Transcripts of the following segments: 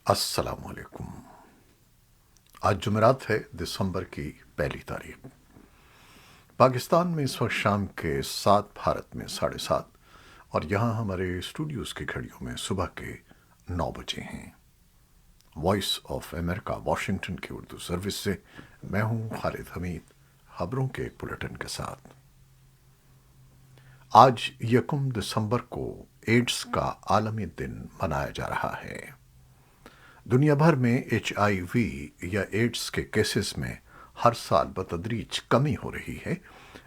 السلام علیکم۔ آج جمعرات ہے، دسمبر کی پہلی تاریخ۔ پاکستان میں اس وقت شام کے 7، بھارت میں 7:30، اور یہاں ہمارے اسٹوڈیوز کی گھڑیوں میں صبح کے 9 بجے ہیں۔ وائس آف امریکہ واشنگٹن کی اردو سروس سے میں ہوں خالد حمید، خبروں کے ایک بلیٹن کے ساتھ۔ آج 1 دسمبر کو ایڈز کا عالمی دن منایا جا رہا ہے۔ دنیا بھر میں ایچ آئی وی یا ایڈز کے کیسز میں ہر سال بتدریج کمی ہو رہی ہے،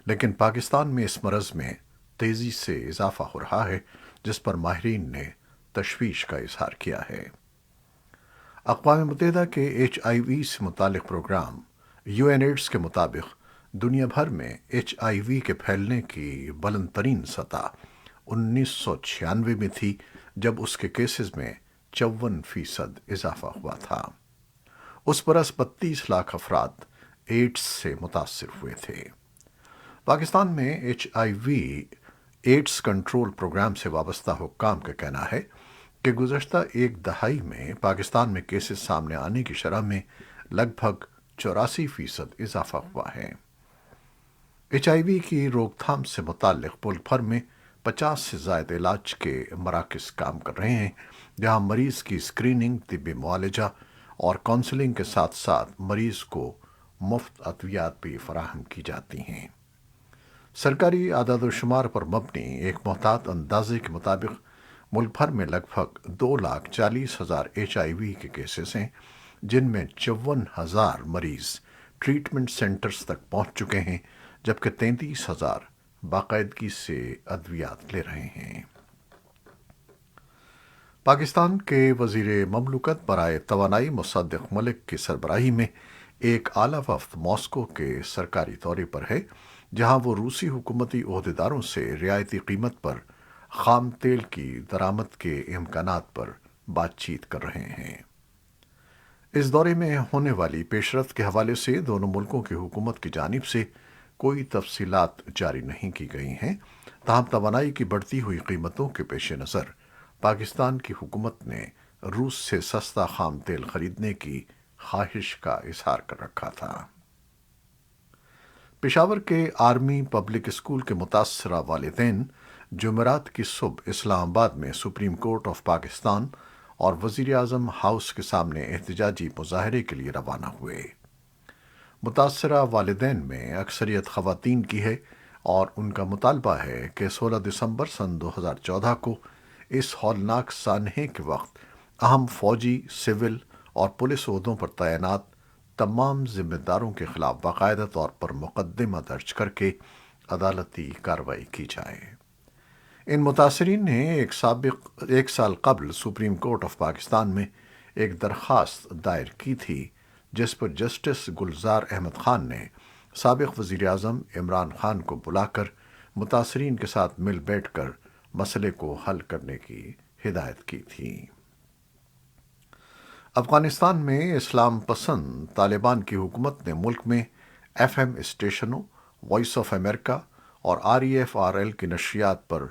لیکن پاکستان میں اس مرض میں تیزی سے اضافہ ہو رہا ہے، جس پر ماہرین نے تشویش کا اظہار کیا ہے۔ اقوام متحدہ کے ایچ آئی وی سے متعلق پروگرام یو این ایڈز کے مطابق دنیا بھر میں ایچ آئی وی کے پھیلنے کی بلند ترین سطح 1996 میں تھی، جب اس کے کیسز میں 54% اضافہ ہوا تھا۔ اس برس 32 لاکھ افراد ایڈز سے متاثر ہوئے تھے۔ پاکستان میں H I V AIDS control programme سے وابستہ حکام کا کہنا ہے کہ گزشتہ ایک دہائی میں پاکستان میں کیسز سامنے آنے کی شرح میں لگ بھگ 84% اضافہ ہوا ہے۔ ایچ آئی وی کی روک تھام سے متعلق ملک بھر میں 50 سے زائد علاج کے مراکز کام کر رہے ہیں، جہاں مریض کی اسکریننگ، طبی معالجہ اور کونسلنگ کے ساتھ ساتھ مریض کو مفت ادویات بھی فراہم کی جاتی ہیں۔ سرکاری اعداد و شمار پر مبنی ایک محتاط اندازے کے مطابق ملک بھر میں لگ بھگ 2,40,000 ایچ آئی وی کے کیسز ہیں، جن میں 54,000 مریض ٹریٹمنٹ سینٹرز تک پہنچ چکے ہیں، جبکہ 33,000 باقاعدگی سے ادویات لے رہے ہیں۔ پاکستان کے وزیر مملکت برائے توانائی مصدق ملک کی سربراہی میں ایک اعلیٰ وفد ماسکو کے سرکاری دورے پر ہے، جہاں وہ روسی حکومتی عہدیداروں سے رعایتی قیمت پر خام تیل کی درآمد کے امکانات پر بات چیت کر رہے ہیں۔ اس دورے میں ہونے والی پیش رفت کے حوالے سے دونوں ملکوں کی حکومت کی جانب سے کوئی تفصیلات جاری نہیں کی گئی ہیں، تاہم توانائی کی بڑھتی ہوئی قیمتوں کے پیش نظر پاکستان کی حکومت نے روس سے سستا خام تیل خریدنے کی خواہش کا اظہار کر رکھا تھا۔ پشاور کے آرمی پبلک اسکول کے متاثرہ والدین جمعرات کی صبح اسلام آباد میں سپریم کورٹ آف پاکستان اور وزیر اعظم ہاؤس کے سامنے احتجاجی مظاہرے کے لیے روانہ ہوئے۔ متاثرہ والدین میں اکثریت خواتین کی ہے اور ان کا مطالبہ ہے کہ 16 دسمبر سن 2014 کو اس ہولناک سانحے کے وقت اہم فوجی، سول اور پولیس عہدوں پر تعینات تمام ذمہ داروں کے خلاف باقاعدہ طور پر مقدمہ درج کر کے عدالتی کارروائی کی جائے۔ ان متاثرین نے ایک سال قبل سپریم کورٹ آف پاکستان میں ایک درخواست دائر کی تھی، جس پر جسٹس گلزار احمد خان نے سابق وزیر اعظم عمران خان کو بلا کر متاثرین کے ساتھ مل بیٹھ کر مسئلے کو حل کرنے کی ہدایت کی تھی۔ افغانستان میں اسلام پسند طالبان کی حکومت نے ملک میں ایف ایم اسٹیشنوں، وائس آف امریکہ اور RFRL کی نشریات پر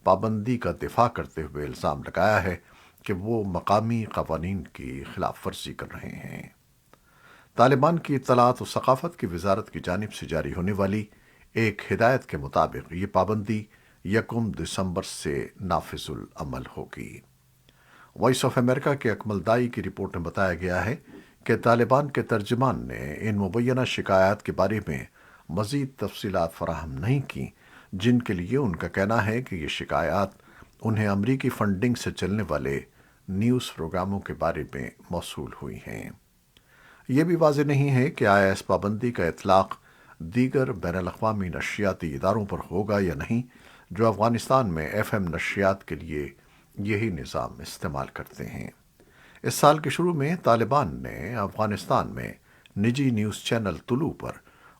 پابندی کا دفاع کرتے ہوئے الزام لگایا ہے کہ وہ مقامی قوانین کی خلاف ورزی کر رہے ہیں۔ طالبان کی اطلاعات و ثقافت کی وزارت کی جانب سے جاری ہونے والی ایک ہدایت کے مطابق یہ پابندی 1 دسمبر سے نافذ العمل ہوگی۔ وائس آف امریکہ کے اکمل دائی کی رپورٹ میں بتایا گیا ہے کہ طالبان کے ترجمان نے ان مبینہ شکایات کے بارے میں مزید تفصیلات فراہم نہیں کی، جن کے لیے ان کا کہنا ہے کہ یہ شکایات انہیں امریکی فنڈنگ سے چلنے والے نیوز پروگراموں کے بارے میں موصول ہوئی ہیں۔ یہ بھی واضح نہیں ہے کہ آیا اس پابندی کا اطلاق دیگر بین الاقوامی نشریاتی اداروں پر ہوگا یا نہیں، جو افغانستان میں ایف ایم نشریات کے لیے یہی نظام استعمال کرتے ہیں۔ اس سال کے شروع میں طالبان نے افغانستان میں نجی نیوز چینل طلوع پر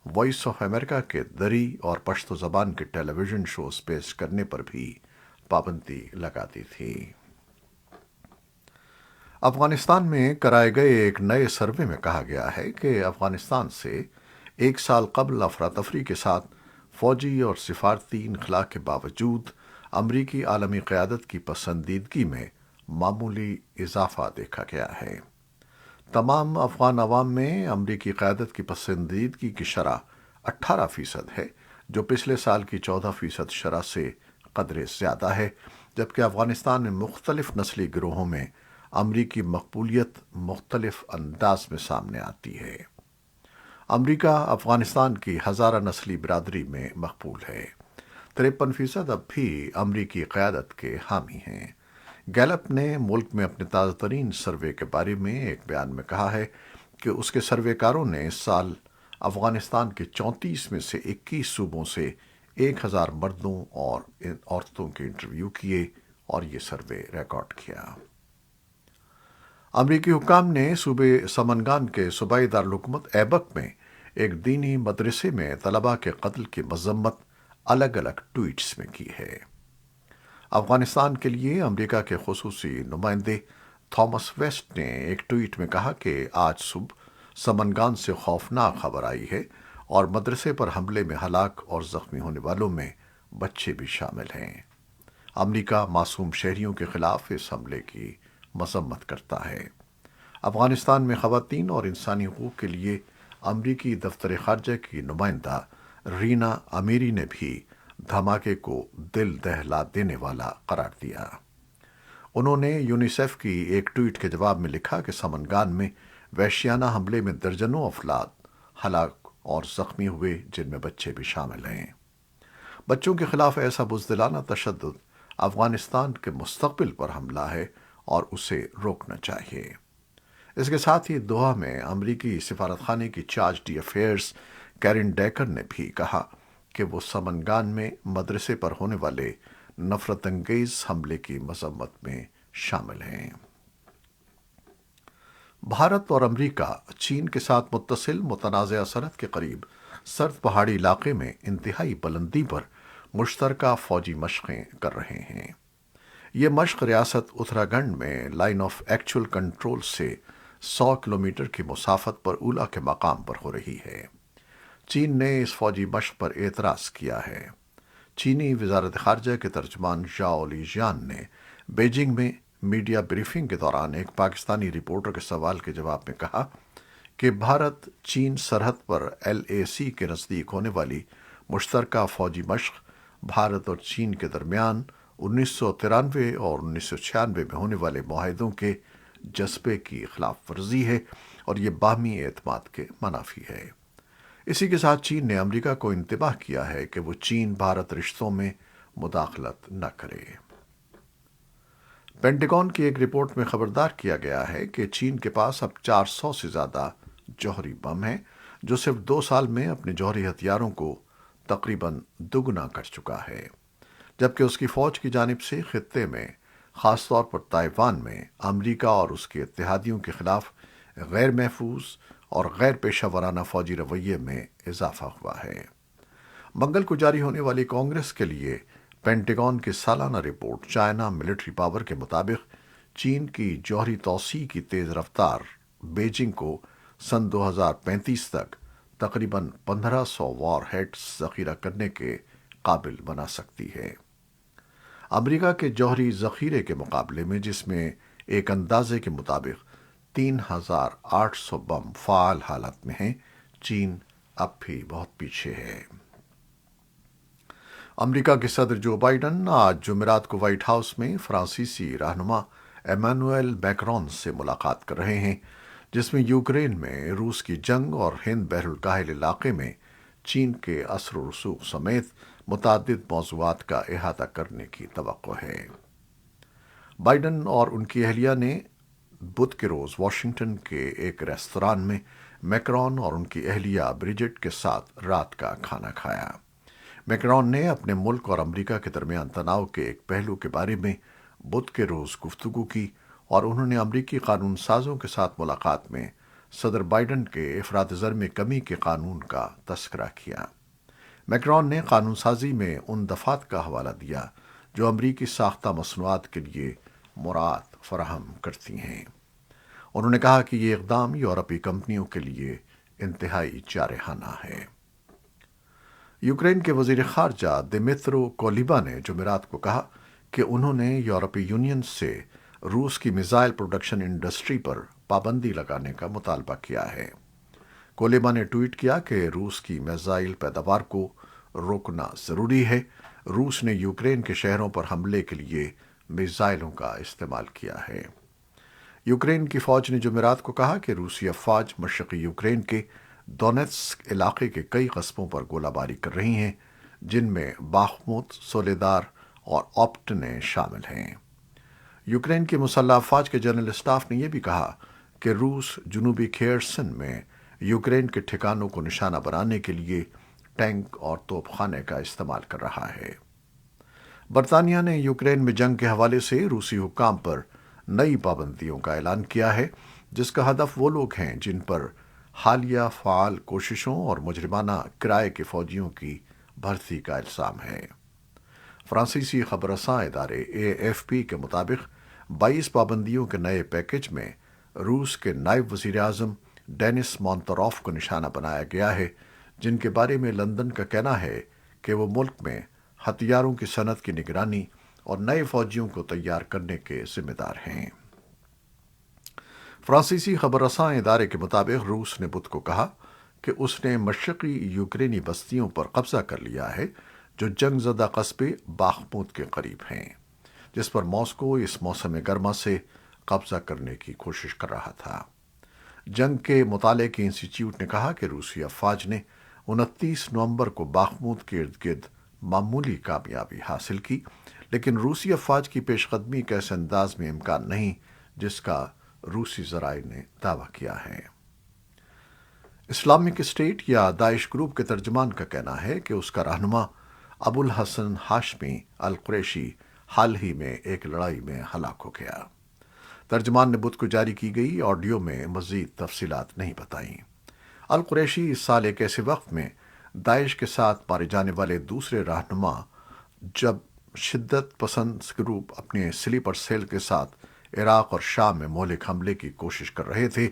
وائس آف امریکہ کے دری اور پشتو زبان کے ٹیلی ویژن شوز پیش کرنے پر بھی پابندی لگا دی تھی۔ افغانستان میں کرائے گئے ایک نئے سروے میں کہا گیا ہے کہ افغانستان سے ایک سال قبل افراتفری کے ساتھ فوجی اور سفارتی انخلا کے باوجود امریکی عالمی قیادت کی پسندیدگی میں معمولی اضافہ دیکھا گیا ہے۔ تمام افغان عوام میں امریکی قیادت کی پسندیدگی کی شرح 18% ہے، جو پچھلے سال کی 14% شرح سے قدرے زیادہ ہے، جبکہ افغانستان میں مختلف نسلی گروہوں میں امریکی مقبولیت مختلف انداز میں سامنے آتی ہے۔ امریکہ افغانستان کی ہزارہ نسلی برادری میں مقبول ہے۔ 53% اب بھی امریکی قیادت کے حامی ہیں۔ گیلپ نے ملک میں اپنے تازہ ترین سروے کے بارے میں ایک بیان میں کہا ہے کہ اس کے سروے کاروں نے اس سال افغانستان کے 34 میں سے 21 صوبوں سے 1000 مردوں اور عورتوں کے انٹرویو کیے اور یہ سروے ریکارڈ کیا۔ امریکی حکام نے صوبے سمنگان کے صوبائی دارالحکومت ایبک میں ایک دینی مدرسے میں طلباء کے قتل کی مذمت الگ الگ ٹویٹس میں کی ہے۔ افغانستان کے لیے امریکہ کے خصوصی نمائندے تھامس ویسٹ نے ایک ٹویٹ میں کہا کہ آج صبح سمنگان سے خوفناک خبر آئی ہے اور مدرسے پر حملے میں ہلاک اور زخمی ہونے والوں میں بچے بھی شامل ہیں۔ امریکہ معصوم شہریوں کے خلاف اس حملے کی مذمت کرتا ہے۔ افغانستان میں خواتین اور انسانی حقوق کے لیے امریکی دفتر خارجہ کی نمائندہ رینا امیری نے بھی دھماکے کو دل دہلا دینے والا قرار دیا۔ انہوں نے یونیسیف کی ایک ٹویٹ کے جواب میں لکھا کہ سمنگان میں وحشیانہ حملے میں درجنوں افراد ہلاک اور زخمی ہوئے، جن میں بچے بھی شامل ہیں۔ بچوں کے خلاف ایسا بزدلانہ تشدد افغانستان کے مستقبل پر حملہ ہے اور اسے روکنا چاہیے۔ اس کے ساتھ ہی دوحہ میں امریکی سفارتخانے کی charge D affairs Keran decker نے بھی کہا کہ وہ سمنگان میں مدرسے پر ہونے والے نفرت انگیز حملے کی مذمت میں شامل ہیں۔ بھارت اور امریکہ چین کے ساتھ متصل متنازعہ سرحد کے قریب سرد پہاڑی علاقے میں انتہائی بلندی پر مشترکہ فوجی مشقیں کر رہے ہیں۔ یہ مشق ریاست اتراکھنڈ میں لائن آف ایکچول کنٹرول سے 100 کلومیٹر کی مسافت پر اولا کے مقام پر ہو رہی ہے۔ چین نے اس فوجی مشق پر اعتراض کیا ہے۔ چینی وزارت خارجہ کے ترجمان ژاؤ لیجیان نے بیجنگ میں میڈیا بریفنگ کے دوران ایک پاکستانی رپورٹر کے سوال کے جواب میں کہا کہ بھارت چین سرحد پر LAC کے نزدیک ہونے والی مشترکہ فوجی مشق بھارت اور چین کے درمیان 1993 اور 1996 میں ہونے والے معاہدوں کے جذبے کی خلاف ورزی ہے اور یہ باہمی اعتماد کے منافی ہے۔ اسی کے ساتھ چین نے امریکہ کو انتباہ کیا ہے کہ وہ چین بھارت رشتوں میں مداخلت نہ کرے۔ پینٹاگون کی ایک رپورٹ میں خبردار کیا گیا ہے کہ چین کے پاس اب 400 سے زیادہ جوہری بم ہیں، جو صرف 2 سال میں اپنے جوہری ہتھیاروں کو تقریباً دوگنا کر چکا ہے، جبکہ اس کی فوج کی جانب سے خطے میں، خاص طور پر تائیوان میں، امریکہ اور اس کے اتحادیوں کے خلاف غیر محفوظ اور غیر پیشہ ورانہ فوجی رویے میں اضافہ ہوا ہے۔ منگل کو جاری ہونے والی کانگریس کے لیے پینٹاگون کی سالانہ رپورٹ چائنا ملٹری پاور کے مطابق چین کی جوہری توسیع کی تیز رفتار بیجنگ کو سن 2035 تک تقریباً 1500 وار ہیڈز ذخیرہ کرنے کے قابل بنا سکتی ہے۔ امریکہ کے جوہری ذخیرے کے مقابلے میں، جس میں ایک اندازے کے مطابق 3800 بم فعال حالت میں ہیں، چین اب بھی بہت پیچھے ہے۔ امریکہ کے صدر جو بائیڈن آج جمعرات کو وائٹ ہاؤس میں فرانسیسی رہنما ایمانوئل میکرون سے ملاقات کر رہے ہیں، جس میں یوکرین میں روس کی جنگ اور ہند بحر الکاہل علاقے میں چین کے اثر و رسوخ سمیت متعدد موضوعات کا احاطہ کرنے کی توقع ہے۔ بائیڈن اور ان کی اہلیہ نے بدھ کے روز واشنگٹن کے ایک ریستوران میں میکرون اور ان کی اہلیہ بریجٹ کے ساتھ رات کا کھانا کھایا۔ میکرون نے اپنے ملک اور امریکہ کے درمیان تناؤ کے ایک پہلو کے بارے میں بدھ کے روز گفتگو کی اور انہوں نے امریکی قانون سازوں کے ساتھ ملاقات میں صدر بائیڈن کے افراط زر میں کمی کے قانون کا تذکرہ کیا۔ میکرون نے قانون سازی میں ان دفعات کا حوالہ دیا جو امریکی ساختہ مصنوعات کے لیے مراعات فراہم کرتی ہیں۔ انہوں نے کہا کہ یہ اقدام یورپی کمپنیوں کے لیے انتہائی جارحانہ ہے۔ یوکرین کے وزیر خارجہ دمیترو کولیبا نے جمعرات کو کہا کہ انہوں نے یورپی یونین سے روس کی میزائل پروڈکشن انڈسٹری پر پابندی لگانے کا مطالبہ کیا ہے۔ کولیبا نے ٹویٹ کیا کہ روس کی میزائل پیداوار کو روکنا ضروری ہے۔ روس نے یوکرین کے شہروں پر حملے کے لیے میزائلوں کا استعمال کیا ہے۔ یوکرین کی فوج نے جمعرات کو کہا کہ روسی افواج مشرقی یوکرین کے دونیتسک علاقے کے کئی قصبوں پر گولہ باری کر رہی ہیں، جن میں باخموت، سولیدار اور آپٹنے شامل ہیں۔ یوکرین کی مسلح افواج کے جنرل اسٹاف نے یہ بھی کہا کہ روس جنوبی کھیرسن میں یوکرین کے ٹھکانوں کو نشانہ بنانے کے لیے ٹینک اور توپ خانے کا استعمال کر رہا ہے۔ برطانیہ نے یوکرین میں جنگ کے حوالے سے روسی حکام پر نئی پابندیوں کا اعلان کیا ہے، جس کا ہدف وہ لوگ ہیں جن پر حالیہ فعال کوششوں اور مجرمانہ کرائے کے فوجیوں کی بھرتی کا الزام ہے۔ فرانسیسی خبر رساں ادارے AFP کے مطابق 22 پابندیوں کے نئے پیکج میں روس کے نائب وزیر اعظم ڈینس مونتروف کو نشانہ بنایا گیا ہے، جن کے بارے میں لندن کا کہنا ہے کہ وہ ملک میں ہتھیاروں کی صنعت کی نگرانی اور نئے فوجیوں کو تیار کرنے کے ذمہ دار ہیں۔ فرانسیسی خبر رساں ادارے کے مطابق روس نے بدھ کو کہا کہ اس نے مشرقی یوکرینی بستیوں پر قبضہ کر لیا ہے جو جنگ زدہ قصبے باخموت کے قریب ہیں، جس پر ماسکو اس موسم گرما سے قبضہ کرنے کی کوشش کر رہا تھا۔ جنگ کے مطالعے کے انسٹی ٹیوٹ نے کہا کہ روسی افواج نے 29 نومبر کو باخموت کے ارد گرد معمولی کامیابی حاصل کی، لیکن روسی افواج کی پیش قدمی کے ایسے انداز میں امکان نہیں جس کا روسی ذرائع نے دعویٰ کیا ہے۔ اسلامک اسٹیٹ یا داعش گروپ کے ترجمان کا کہنا ہے کہ اس کا رہنما ابو الحسن ہاشمی القریشی حال ہی میں ایک لڑائی میں ہلاک ہو گیا۔ ترجمان نے بدھ کو جاری کی گئی آڈیو میں مزید تفصیلات نہیں بتائیں۔ القریشی اس سال ایک ایسے وقت میں داعش کے ساتھ مارے جانے والے دوسرے رہنما جب شدت پسند گروپ اپنے سلیپر سیل کے ساتھ عراق اور شام میں مہلک حملے کی کوشش کر رہے تھے۔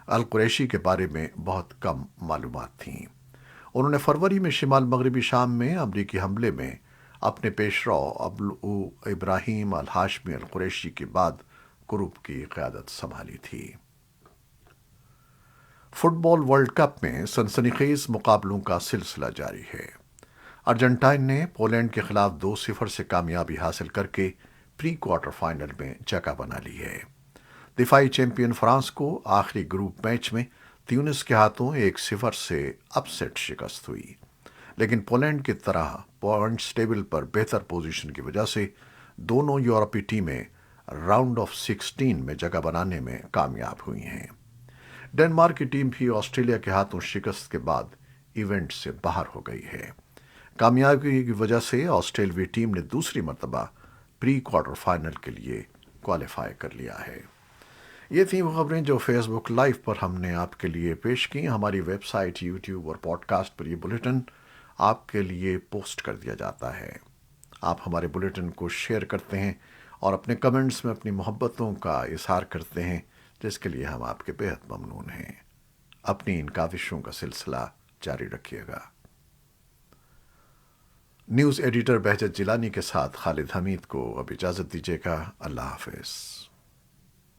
القریشی کے بارے میں بہت کم معلومات تھیں۔ انہوں نے فروری میں شمال مغربی شام میں امریکی حملے میں اپنے پیشرو ابو ابراہیم الہاشمی القریشی کے بعد گروپ کی قیادت سنبھالی تھی۔ فٹ بال ورلڈ کپ میں سنسنی خیز مقابلوں کا سلسلہ جاری ہے۔ ارجنٹائن نے پولینڈ کے خلاف 2-0 سے کامیابی حاصل کر کے پری کوارٹر فائنل میں جگہ بنا لی ہے۔ دفاعی چیمپئن فرانس کو آخری گروپ میچ میں تیونس کے ہاتھوں 1-0 سے اپ سیٹ شکست ہوئی، لیکن پولینڈ کی طرح پوائنٹس ٹیبل پر بہتر پوزیشن کی وجہ سے دونوں یورپی ٹیمیں راؤنڈ آف 16 میں جگہ بنانے میں کامیاب ہوئی ہیں۔ ڈنمارک کی ٹیم بھی آسٹریلیا کے ہاتھوں شکست کے بعد ایونٹ سے باہر ہو گئی ہے۔ کامیابی کی وجہ سے آسٹریلوی ٹیم نے دوسری مرتبہ پری کوارٹر فائنل کے لیے کوالیفائی کر لیا ہے۔ یہ تھیں وہ خبریں جو فیس بک لائیو پر ہم نے آپ کے لیے پیش کی۔ ہماری ویب سائٹ، یوٹیوب اور پوڈ کاسٹ پر یہ بلیٹن آپ کے لیے پوسٹ کر دیا جاتا ہے۔ آپ ہمارے بلیٹن کو شیئر کرتے ہیں اور اپنے کمنٹس میں اپنی محبتوں کا اظہار کرتے ہیں، جس کے لیے ہم آپ کے بہت ممنون ہیں۔ اپنی ان کاوشوں کا سلسلہ جاری رکھیے گا۔ نیوز ایڈیٹر بہجت جیلانی کے ساتھ خالد حمید کو اب اجازت دیجیے گا۔ اللہ حافظ۔